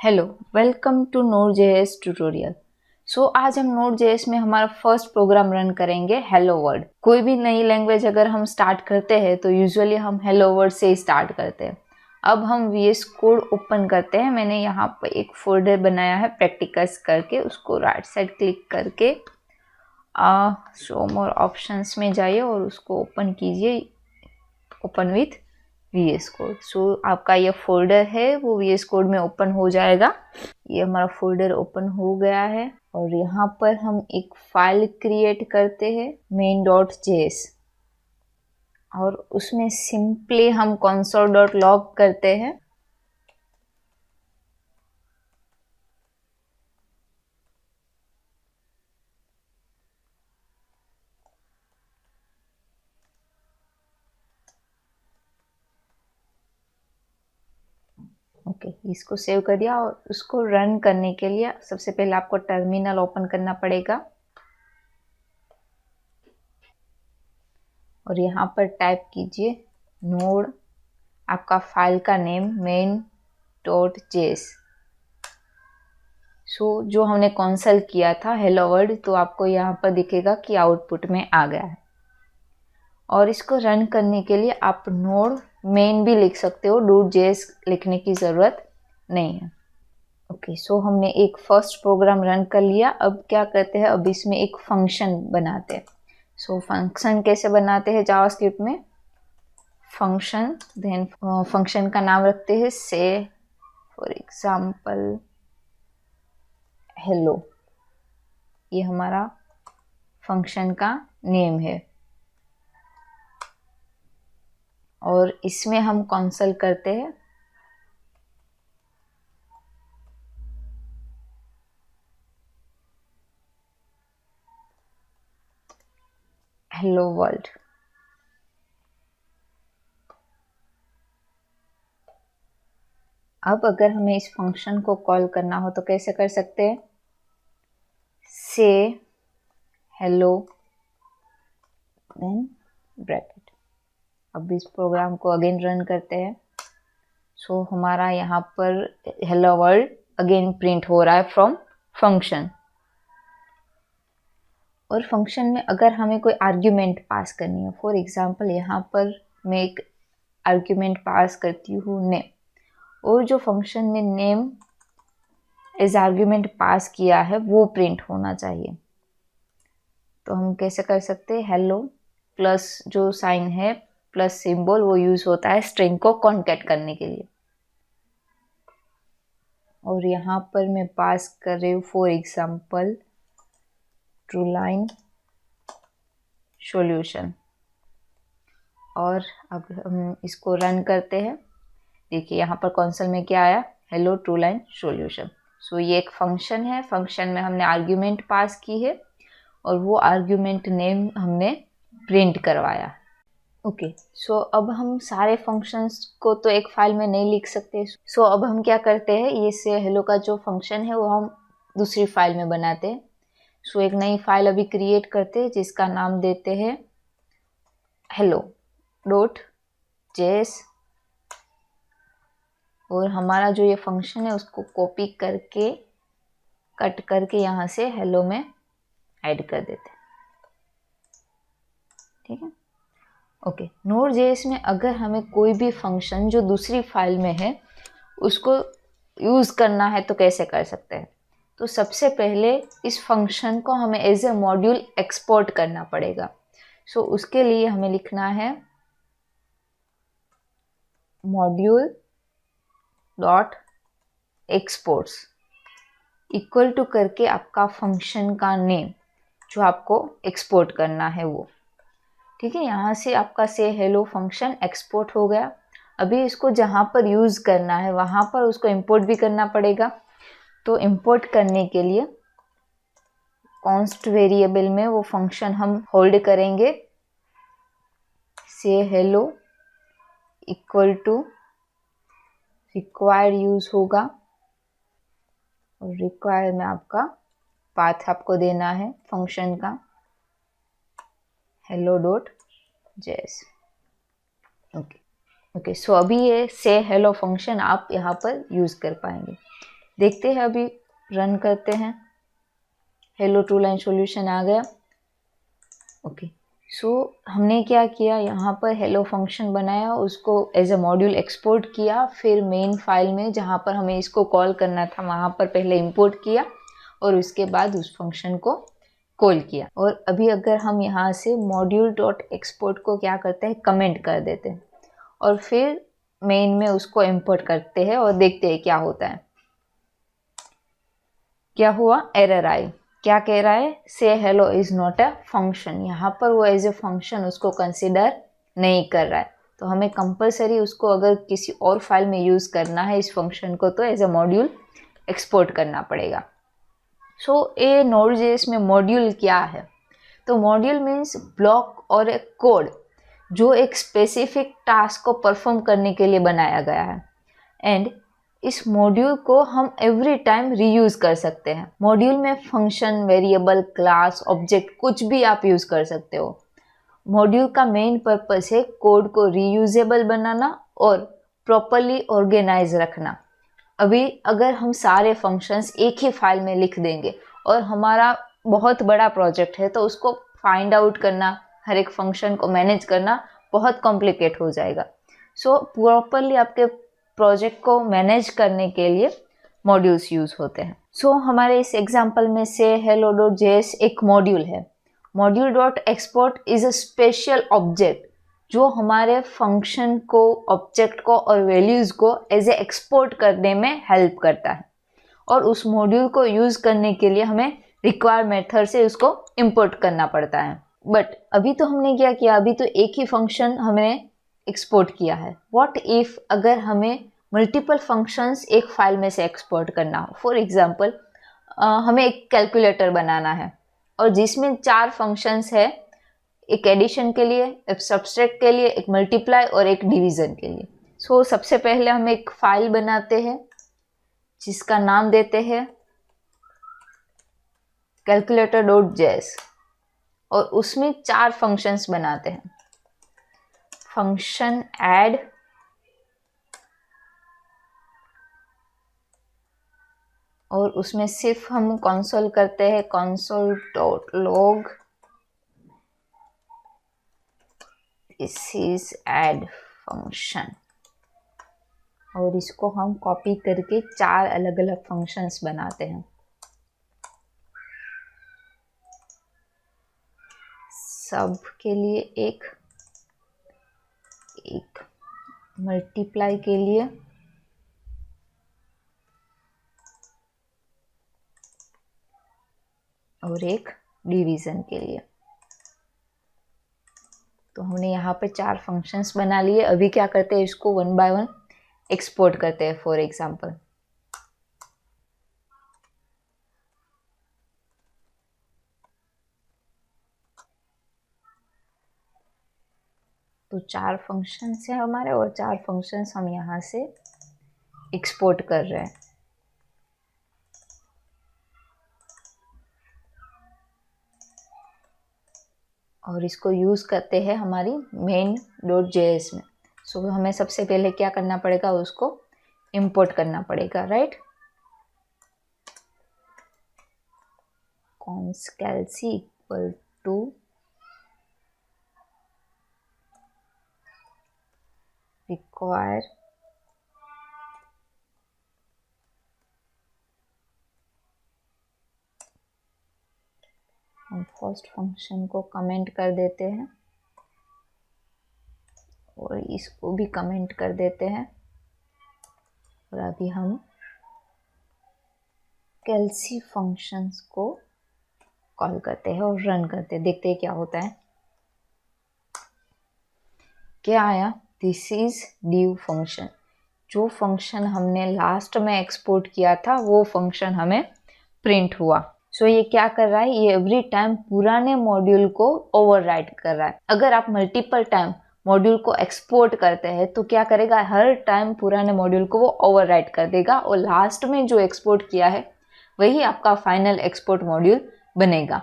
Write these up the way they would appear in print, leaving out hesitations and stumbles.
Hello, welcome to Node.js tutorial. आज हम Node.js में हमारा फर्स्ट प्रोग्राम रन करेंगे हेलो वर्ल्ड। कोई भी नई लैंग्वेज अगर हम स्टार्ट करते हैं तो यूजुअली हम हेलो वर्ल्ड से ही स्टार्ट करते हैं। अब हम VS कोड ओपन करते हैं। मैंने यहाँ पर एक फोल्डर बनाया है प्रैक्टिकल्स करके, उसको राइट साइड क्लिक करके शो मोर ऑप्शंस में जाइए और उसको ओपन कीजिए, ओपन विथ VS कोड। आपका ये फोल्डर है वो VS कोड में ओपन हो जाएगा। ये हमारा फोल्डर ओपन हो गया है और यहाँ पर हम एक फाइल क्रिएट करते हैं main.js और उसमें सिंपली हम console.log करते हैं। ओके, इसको सेव कर दिया और उसको रन करने के लिए सबसे पहले आपको टर्मिनल ओपन करना पड़ेगा और यहाँ पर टाइप कीजिए नोड, आपका फाइल का नेम main.js। जो हमने कंसोल किया था हेलो वर्ल्ड, तो आपको यहाँ पर दिखेगा कि आउटपुट में आ गया है। और इसको रन करने के लिए आप नोड मेन भी लिख सकते हो, .js लिखने की ज़रूरत नहीं है। ओके, हमने एक फर्स्ट प्रोग्राम रन कर लिया। अब क्या करते हैं, अब इसमें एक फंक्शन बनाते हैं। फंक्शन कैसे बनाते हैं जावास्क्रिप्ट में, फंक्शन देन फंक्शन का नाम रखते हैं से फॉर एग्जाम्पल हेलो। ये हमारा फंक्शन का नेम है और इसमें हम कंसोल करते हैं हेलो वर्ल्ड। अब अगर हमें इस फंक्शन को कॉल करना हो तो कैसे कर सकते हैं, से हेलो देन ब्रैकेट। अब इस प्रोग्राम को अगेन रन करते हैं। हमारा यहाँ पर हेलो वर्ल्ड अगेन प्रिंट हो रहा है फ्रॉम फंक्शन। और फंक्शन में अगर हमें कोई आर्ग्यूमेंट पास करनी है, फॉर एग्जांपल यहाँ पर मैं एक आर्ग्यूमेंट पास करती हूँ नेम, और जो फंक्शन में नेम एज आर्ग्यूमेंट पास किया है वो प्रिंट होना चाहिए। तो हम कैसे कर सकते हैं, हेलो प्लस जो साइन है प्लस सिंबल, वो यूज होता है स्ट्रिंग को कॉन्केट करने के लिए। और यहाँ पर मैं पास कर रही हूँ for example true line solution. और अब हम इसको रन करते हैं। देखिए यहाँ पर कंसोल में क्या आया, हेलो ट्रू लाइन सॉल्यूशन। ये एक फंक्शन है, फंक्शन में हमने आर्ग्यूमेंट पास की है और वो आर्ग्यूमेंट नेम हमने प्रिंट करवाया। ओके, अब हम सारे फंक्शंस को तो एक फाइल में नहीं लिख सकते। अब हम क्या करते हैं, ये से हेलो का जो फंक्शन है वो हम दूसरी फाइल में बनाते हैं। एक नई फाइल अभी क्रिएट करते हैं जिसका नाम देते हैं hello.js। और हमारा जो ये फंक्शन है उसको कॉपी करके कट करके यहाँ से हेलो में ऐड कर देते हैं। ठीक है। ओके, Node.js में अगर हमें कोई भी फंक्शन जो दूसरी फाइल में है उसको यूज़ करना है तो कैसे कर सकते हैं। तो सबसे पहले इस फंक्शन को हमें एज ए मॉड्यूल एक्सपोर्ट करना पड़ेगा। उसके लिए हमें लिखना है module dot exports equal to करके आपका फंक्शन का नेम जो आपको एक्सपोर्ट करना है वो। ठीक है, यहाँ से आपका से हेलो फंक्शन एक्सपोर्ट हो गया। अभी इसको जहाँ पर यूज़ करना है वहाँ पर उसको इंपोर्ट भी करना पड़ेगा। तो इंपोर्ट करने के लिए कॉन्स्ट वेरिएबल में वो फंक्शन हम होल्ड करेंगे, से hello equal to required use होगा और रिक्वायर में आपका पाथ आपको देना है फंक्शन का hello.js। ओके, अभी ये से हेलो फंक्शन आप यहाँ पर यूज कर पाएंगे। देखते हैं, अभी रन करते हैं। हेलो टू लाइन सॉल्यूशन आ गया। ओके, सो हमने क्या किया, यहाँ पर हेलो फंक्शन बनाया, उसको एज अ मॉड्यूल एक्सपोर्ट किया, फिर मेन फाइल में जहाँ पर हमें इसको कॉल करना था वहाँ पर पहले इंपोर्ट किया और उसके बाद उस फंक्शन को कॉल किया। और अभी अगर हम यहाँ से मॉड्यूल डॉट एक्सपोर्ट को क्या करते हैं, कमेंट कर देते हैं और फिर मेन में उसको इंपोर्ट करते हैं और देखते हैं क्या होता है। क्या हुआ, एरर आई। क्या कह रहा है, से hello is not a function. यहाँ पर वो एज ए फंक्शन उसको कंसिडर नहीं कर रहा है, तो हमें कंपलसरी उसको अगर किसी और फाइल में यूज करना है इस फंक्शन को तो एज ए मॉड्यूल एक्सपोर्ट करना पड़ेगा। सो ये नोड.जेएस में मॉड्यूल क्या है, तो मॉड्यूल मीन्स ब्लॉक और एक कोड जो एक स्पेसिफिक टास्क को परफॉर्म करने के लिए बनाया गया है। एंड इस मॉड्यूल को हम एवरी टाइम रीयूज कर सकते हैं। मॉड्यूल में फंक्शन, वेरिएबल, क्लास, ऑब्जेक्ट कुछ भी आप यूज कर सकते हो। मॉड्यूल का मेन पर्पस है कोड को रीयूजेबल बनाना और प्रॉपरली ऑर्गेनाइज रखना। अभी अगर हम सारे फंक्शंस एक ही फाइल में लिख देंगे और हमारा बहुत बड़ा प्रोजेक्ट है तो उसको फाइंड आउट करना, हर एक फंक्शन को मैनेज करना बहुत कॉम्प्लिकेट हो जाएगा। सो प्रॉपरली आपके प्रोजेक्ट को मैनेज करने के लिए मॉड्यूल्स यूज होते हैं। सो हमारे इस एग्जांपल में से hello.js एक मॉड्यूल है। Module dot export is a special object जो हमारे फंक्शन को, ऑब्जेक्ट को और वैल्यूज को एज ए एक्सपोर्ट करने में हेल्प करता है। और उस मॉड्यूल को यूज करने के लिए हमें रिक्वायर्ड मेथड से उसको इंपोर्ट करना पड़ता है। बट अभी तो हमने क्या किया, अभी तो एक ही फंक्शन हमने एक्सपोर्ट किया है। व्हाट इफ अगर हमें मल्टीपल फंक्शंस एक फाइल में से एक्सपोर्ट करना हो। फॉर एग्जांपल हमें एक कैलकुलेटर बनाना है और जिसमें 4 फंक्शंस है, एक एडिशन के लिए, एक सब्सट्रैक्ट के लिए, एक मल्टीप्लाई और एक डिवीजन के लिए। सो सबसे पहले हम एक फाइल बनाते हैं जिसका नाम देते हैं calculator.js और उसमें 4 फंक्शंस बनाते हैं। फंक्शन ऐड, और उसमें सिर्फ हम कंसोल करते हैं console.log this is add function, और इसको हम कॉपी करके 4 अलग अलग फंक्शंस बनाते हैं। सब के लिए एक मल्टीप्लाई के लिए और एक डिवीजन के लिए। तो हमने यहाँ पे 4 फंक्शंस बना लिए। अभी क्या करते हैं, इसको 1 बाय 1 एक्सपोर्ट करते हैं। फॉर एग्जांपल तो 4 फंक्शंस हैं हमारे और 4 फंक्शंस हम यहाँ से एक्सपोर्ट कर रहे हैं। और इसको यूज करते हैं हमारी main.js में। सो हमें सबसे पहले क्या करना पड़ेगा, उसको इंपोर्ट करना पड़ेगा, right. const calc equal to require हम फर्स्ट फंक्शन को कमेंट कर देते हैं और इसको भी कमेंट कर देते हैं। और अभी हम कैल्सी फंक्शंस को कॉल करते हैं और रन करते हैं, देखते हैं क्या होता है। क्या आया, दिस इज ड्यू फंक्शन। जो फंक्शन हमने लास्ट में एक्सपोर्ट किया था वो फंक्शन हमें प्रिंट हुआ। सो ये क्या कर रहा है, ये एवरी टाइम पुराने मॉड्यूल को ओवरराइट कर रहा है। अगर आप मल्टीपल टाइम मॉड्यूल को एक्सपोर्ट करते हैं तो क्या करेगा, हर टाइम पुराने मॉड्यूल को वो ओवरराइट कर देगा और लास्ट में जो एक्सपोर्ट किया है वही आपका फाइनल एक्सपोर्ट मॉड्यूल बनेगा।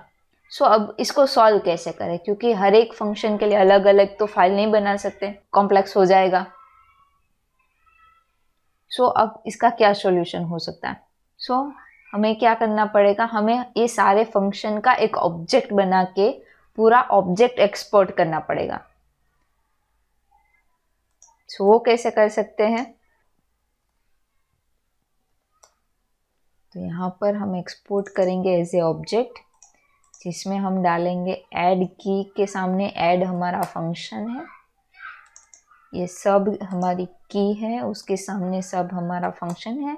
सो अब इसको सॉल्व कैसे करें, क्योंकि हर एक फंक्शन के लिए अलग अलग तो फाइल नहीं बना सकते, कॉम्प्लेक्स हो जाएगा। सो अब इसका क्या सॉल्यूशन हो सकता है। सो हमें क्या करना पड़ेगा, हमें ये सारे फंक्शन का एक ऑब्जेक्ट बना के पूरा ऑब्जेक्ट एक्सपोर्ट करना पड़ेगा। सो वो कैसे कर सकते हैं, तो यहाँ पर हम एक्सपोर्ट करेंगे एज ए ऑब्जेक्ट, जिसमें हम डालेंगे ऐड की के सामने ऐड हमारा फंक्शन है, ये सब हमारी की है, उसके सामने सब हमारा फंक्शन है।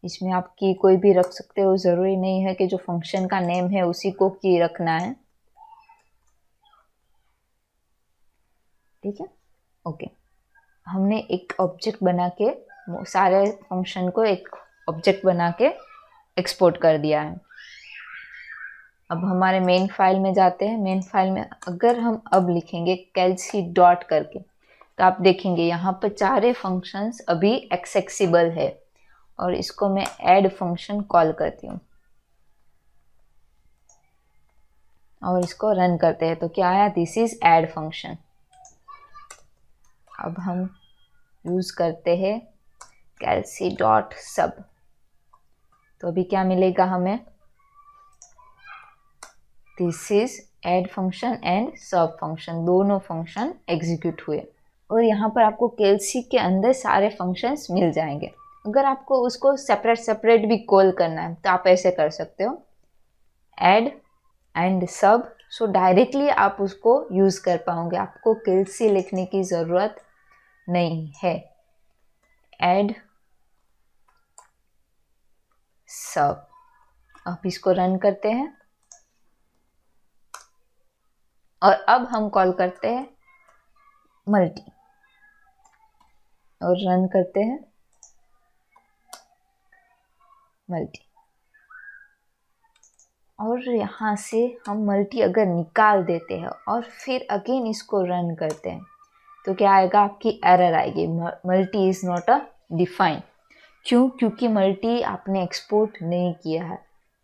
इसमें आप की कोई भी रख सकते हो, ज़रूरी नहीं है कि जो फंक्शन का नेम है उसी को की रखना है। ठीक है, ओके। हमने एक ऑब्जेक्ट बना के सारे फंक्शन को एक ऑब्जेक्ट बना के एक्सपोर्ट कर दिया है। अब हमारे मेन फाइल में जाते हैं। मेन फाइल में अगर हम अब लिखेंगे कैलसी डॉट करके, तो आप देखेंगे यहाँ पर सारे फंक्शंस अभी एक्सेसिबल है, और इसको मैं ऐड फंक्शन कॉल करती हूँ और इसको रन करते हैं। तो क्या आया, दिस इज ऐड फंक्शन। अब हम यूज करते हैं कैलसी डॉट सब, तो अभी क्या मिलेगा हमें, this is add function and सब फंक्शन, दोनों फंक्शन एग्जीक्यूट हुए। और यहाँ पर आपको कैलसी के अंदर सारे फंक्शंस मिल जाएंगे। अगर आपको उसको सेपरेट सेपरेट भी कॉल करना है तो आप ऐसे कर सकते हो, ऐड एंड सब। सो डायरेक्टली आप उसको यूज कर पाओगे, आपको कैलसी लिखने की जरूरत नहीं है। ऐड सब, अब इसको रन करते हैं और अब हम कॉल करते हैं मल्टी और रन करते हैं मल्टी। और यहाँ से हम मल्टी अगर निकाल देते हैं और फिर अगेन इसको रन करते हैं तो क्या आएगा, आपकी एरर आएगी, multi is not a define. क्यों, क्योंकि मल्टी आपने एक्सपोर्ट नहीं किया है।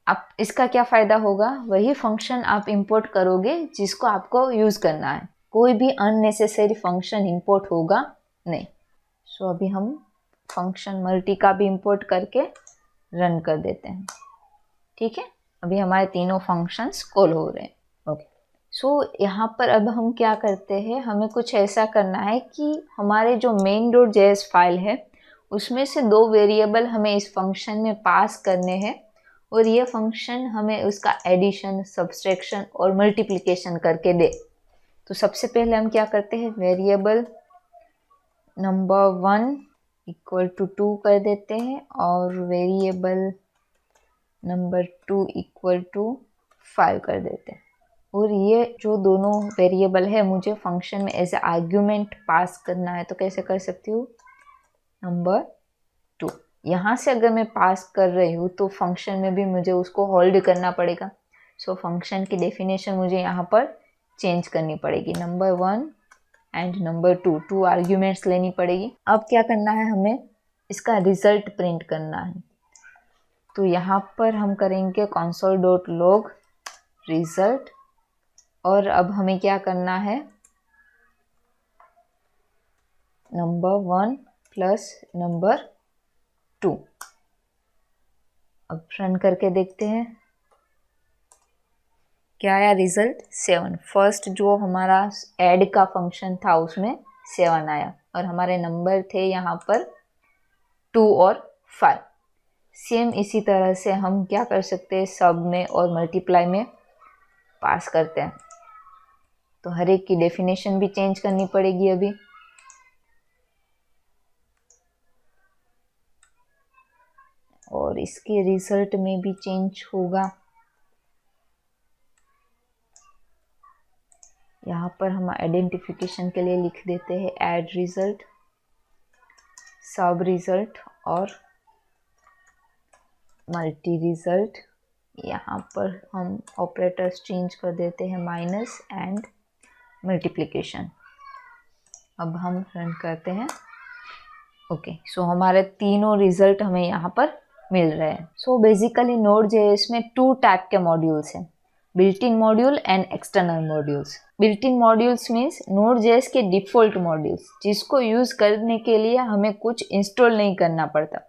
अब इसका क्या फ़ायदा होगा, वही फंक्शन आप इंपोर्ट करोगे जिसको आपको यूज़ करना है, कोई भी अननेसेसरी फंक्शन इंपोर्ट होगा नहीं। सो अभी हम फंक्शन मल्टी का भी इंपोर्ट करके रन कर देते हैं। ठीक है, अभी हमारे तीनों फंक्शंस कॉल हो रहे हैं। ओके, सो यहाँ पर अब हम क्या करते हैं, हमें कुछ ऐसा करना है कि हमारे जो main.js फाइल है उसमें से 2 वेरिएबल हमें इस फंक्शन में पास करने हैं, और ये फंक्शन हमें उसका एडिशन, सब्सट्रैक्शन और मल्टीप्लिकेशन करके दे। तो सबसे पहले हम क्या करते हैं, वेरिएबल नंबर 1 इक्वल टू 2 कर देते हैं और वेरिएबल नंबर 2 इक्वल टू 5 कर देते हैं। और ये जो दोनों वेरिएबल है मुझे फंक्शन में एज ए आर्ग्यूमेंट पास करना है, तो कैसे कर सकती हूँ, नंबर 2। यहाँ से अगर मैं पास कर रही हूँ तो फंक्शन में भी मुझे उसको होल्ड करना पड़ेगा। सो फंक्शन की डेफिनेशन मुझे यहाँ पर चेंज करनी पड़ेगी, नंबर 1 एंड नंबर 2 आर्ग्यूमेंट्स लेनी पड़ेगी। अब क्या करना है, हमें इसका रिजल्ट प्रिंट करना है। तो यहाँ पर हम करेंगे console.log रिजल्ट, और अब हमें क्या करना है, नंबर 1 प्लस नंबर 2। अब रन करके देखते हैं क्या आया, रिजल्ट 7। फर्स्ट जो हमारा ऐड का फंक्शन था उसमें 7 आया, और हमारे नंबर थे यहाँ पर 2 और 5। सेम इसी तरह से हम क्या कर सकते हैं, सब में और मल्टीप्लाई में पास करते हैं। तो हर एक की डेफिनेशन भी चेंज करनी पड़ेगी अभी। और इसके रिजल्ट में भी चेंज होगा। यहाँ पर हम आइडेंटिफिकेशन के लिए लिख देते हैं ऐड रिजल्ट, सब रिजल्ट और मल्टी रिजल्ट। यहाँ पर हम ऑपरेटर्स चेंज कर देते हैं माइनस एंड मल्टीप्लिकेशन। अब हम रन करते हैं। ओके, सो हमारे तीनों रिजल्ट हमें यहाँ पर मिल रहे हैं। सो बेसिकली Node.js में 2 टाइप के मॉड्यूल्स हैं। Built in module and external modules. Built in modules means Node.js के डिफ़ॉल्ट मॉड्यूल्स, जिसको यूज़ करने के लिए हमें कुछ इंस्टॉल नहीं करना पड़ता,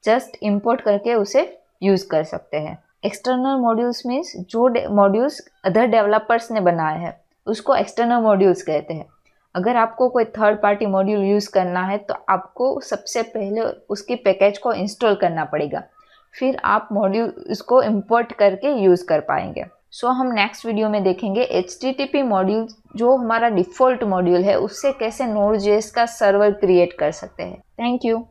जस्ट इंपोर्ट करके उसे यूज़ कर सकते हैं। एक्सटर्नल मॉड्यूल्स मीन्स जो मॉड्यूल्स अदर डेवलपर्स ने बनाए हैं उसको एक्सटर्नल मॉड्यूल्स कहते हैं। अगर आपको कोई थर्ड पार्टी मॉड्यूल यूज़ करना है तो आपको सबसे पहले उसकी पैकेज को इंस्टॉल करना पड़ेगा, फिर आप मॉड्यूल उसको इंपोर्ट करके यूज़ कर पाएंगे। सो हम नेक्स्ट वीडियो में देखेंगे HTTP मॉड्यूल, जो हमारा डिफ़ॉल्ट मॉड्यूल है, उससे कैसे Node.js का सर्वर क्रिएट कर सकते हैं। Thank you.